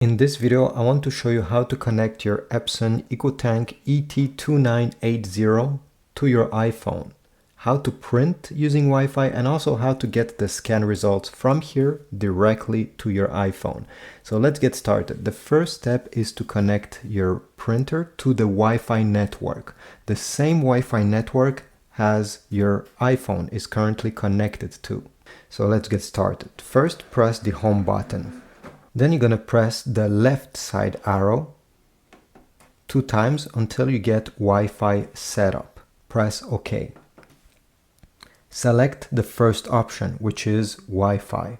In this video, I want to show you how to connect your Epson EcoTank ET-2980 to your iPhone, how to print using Wi-Fi, and also how to get the scan results from here directly to your iPhone. So let's get started. The first step is to connect your printer to the Wi-Fi network. The same Wi-Fi network as your iPhone is currently connected to. So let's get started. First, press the home button. Then you're going to press the left side arrow 2 times until you get Wi-Fi setup. Press OK. Select the first option, which is Wi-Fi.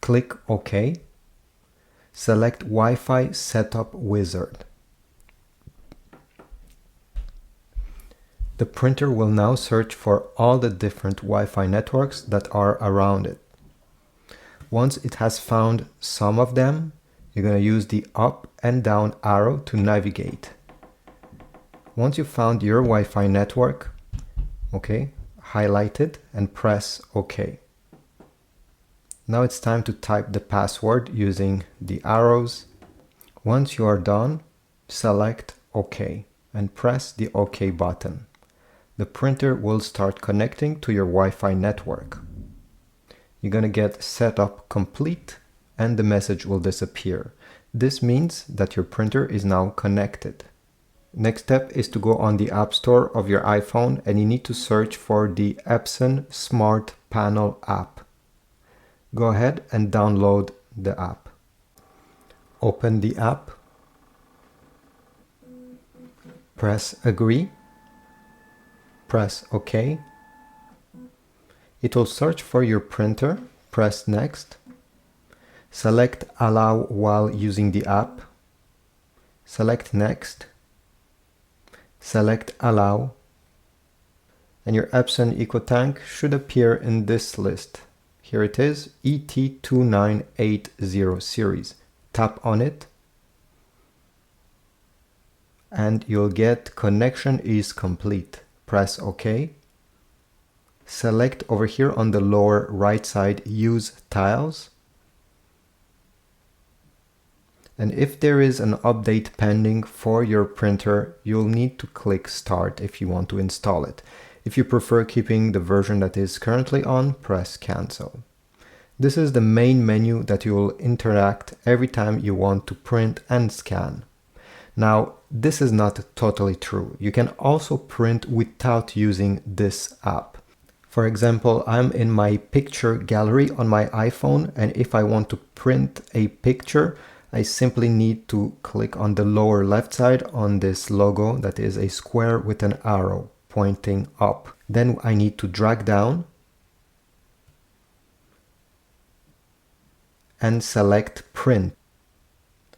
Click OK. Select Wi-Fi Setup Wizard. The printer will now search for all the different Wi-Fi networks that are around it. Once it has found some of them, you're going to use the up and down arrow to navigate. Once you found your Wi-Fi network, okay, highlight it and press OK. Now it's time to type the password using the arrows. Once you are done, select OK and press the OK button. The printer will start connecting to your Wi-Fi network. You're going to get setup complete and the message will disappear. This means that your printer is now connected. Next step is to go on the App Store of your iPhone and you need to search for the Epson Smart Panel app. Go ahead and download the app. Open the app. Press Agree. Press OK. It will search for your printer. Press Next. Select Allow while using the app. Select Next. Select Allow. And your Epson EcoTank should appear in this list. Here it is, ET-2980 series. Tap on it. And you'll get Connection is complete. Press OK. Select over here on the lower right side, Use Tiles. And if there is an update pending for your printer, you'll need to click Start if you want to install it. If you prefer keeping the version that is currently on, press Cancel. This is the main menu that you will interact every time you want to print and scan. Now, this is not totally true. You can also print without using this app. For example, I'm in my picture gallery on my iPhone, and if I want to print a picture, I simply need to click on the lower left side on this logo that is a square with an arrow pointing up. Then I need to drag down and select Print.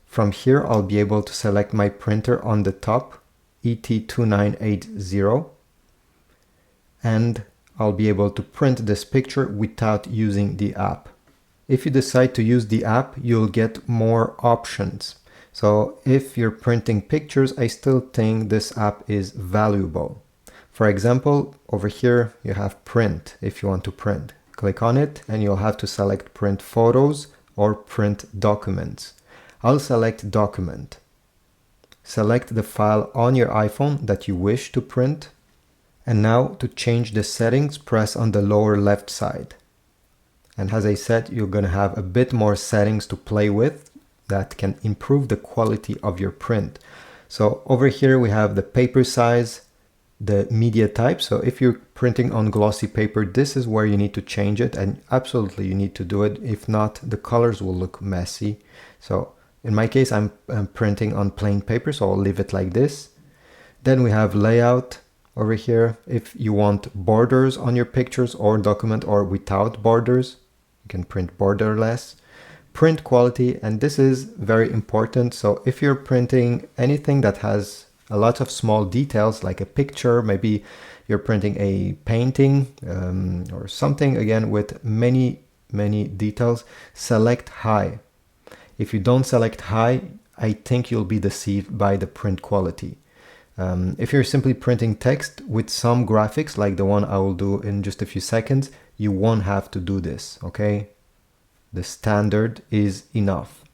From here, I'll be able to select my printer on the top, ET-2980, and I'll be able to print this picture without using the app. If you decide to use the app, you'll get more options. So if you're printing pictures, I still think this app is valuable. For example, over here you have Print if you want to print. Click on it and you'll have to select Print Photos or Print Documents. I'll select Document. Select the file on your iPhone that you wish to print. And now to change the settings, press on the lower left side. And as I said, you're going to have a bit more settings to play with that can improve the quality of your print. So over here we have the paper size, the media type. So if you're printing on glossy paper, this is where you need to change it, and absolutely you need to do it. If not, the colors will look messy. So in my case, I'm printing on plain paper, so I'll leave it like this. Then we have layout. Over here, if you want borders on your pictures or document or without borders, you can print borderless. Print quality, and this is very important. So if you're printing anything that has a lot of small details like a picture, maybe you're printing a painting or something again with many details, select high. If you don't select high, I think you'll be deceived by the print quality. If you're simply printing text with some graphics like the one I will do in just a few seconds, you won't have to do this, okay? The standard is enough.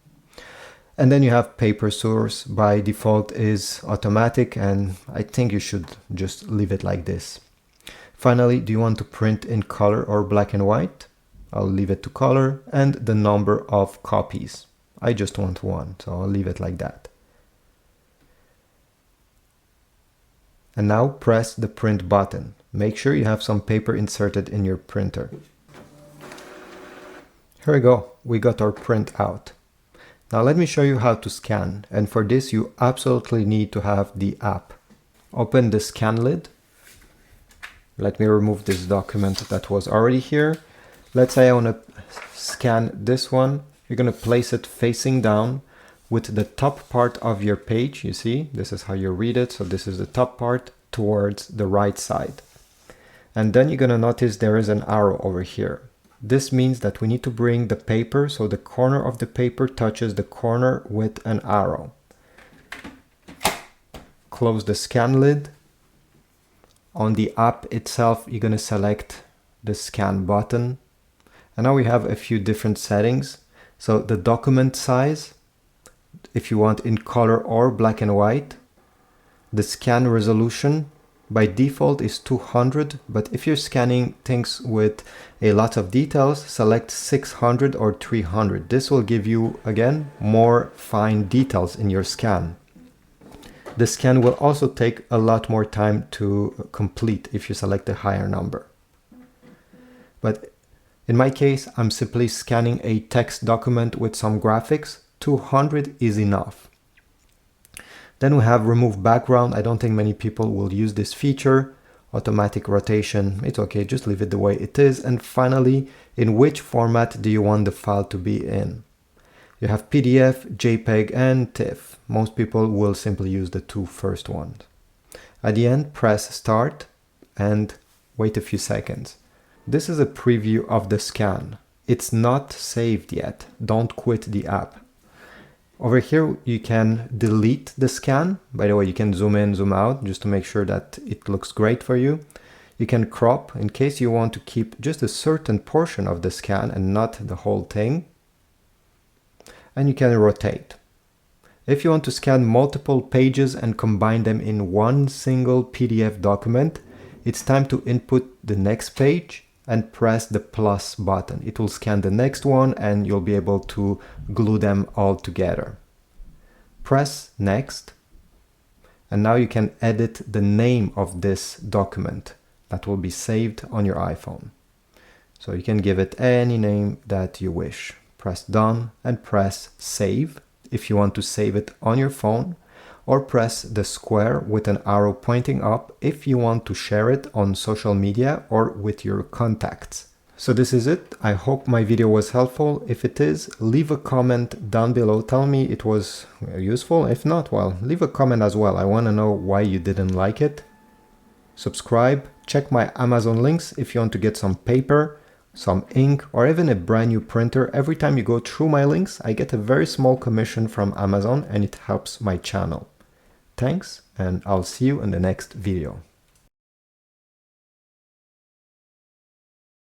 And then you have paper source. By default is automatic, and I think you should just leave it like this. Finally, do you want to print in color or black and white? I'll leave it to color, and the number of copies. I just want one, so I'll leave it like that. And now press the print button. Make sure you have some paper inserted in your printer. Here we go, we got our print out. Now let me show you how to scan, and for this you absolutely need to have the app. Open the scan lid. Let me remove this document that was already here. Let's say I want to scan this one. You're going to place it facing down with the top part of your page. You see, this is how you read it. So this is the top part towards the right side. And then you're going to notice there is an arrow over here. This means that we need to bring the paper, so the corner of the paper touches the corner with an arrow. Close the scan lid. On the app itself, you're going to select the scan button. And now we have a few different settings. So the document size, if you want in color or black and white. The scan resolution, by default is 200, but if you're scanning things with a lot of details, select 600 or 300. This will give you, again, more fine details in your scan. The scan will also take a lot more time to complete if you select a higher number. But in my case, I'm simply scanning a text document with some graphics. 200 is enough. Then we have remove background. I don't think many people will use this feature. Automatic rotation, it's okay, just leave it the way it is. And finally, in which format do you want the file to be in? You have PDF, JPEG, and TIFF. Most people will simply use the two first ones. At the end, press start and wait a few seconds. This is a preview of the scan. It's not saved yet. Don't quit the app. Over here, you can delete the scan. By the way, you can zoom in, zoom out, just to make sure that it looks great for you. You can crop in case you want to keep just a certain portion of the scan and not the whole thing. And you can rotate. If you want to scan multiple pages and combine them in one single PDF document, it's time to input the next page and press the plus button. It will scan the next one and you'll be able to glue them all together. Press next, and now you can edit the name of this document that will be saved on your iPhone. So you can give it any name that you wish. Press done and press save if you want to save it on your phone, or press the square with an arrow pointing up if you want to share it on social media or with your contacts. So this is it. I hope my video was helpful. If it is, leave a comment down below. Tell me it was useful. If not, well, leave a comment as well. I want to know why you didn't like it. Subscribe. Check my Amazon links if you want to get some paper, some ink, or even a brand new printer. Every time you go through my links, I get a very small commission from Amazon and it helps my channel. Thanks, and I'll see you in the next video.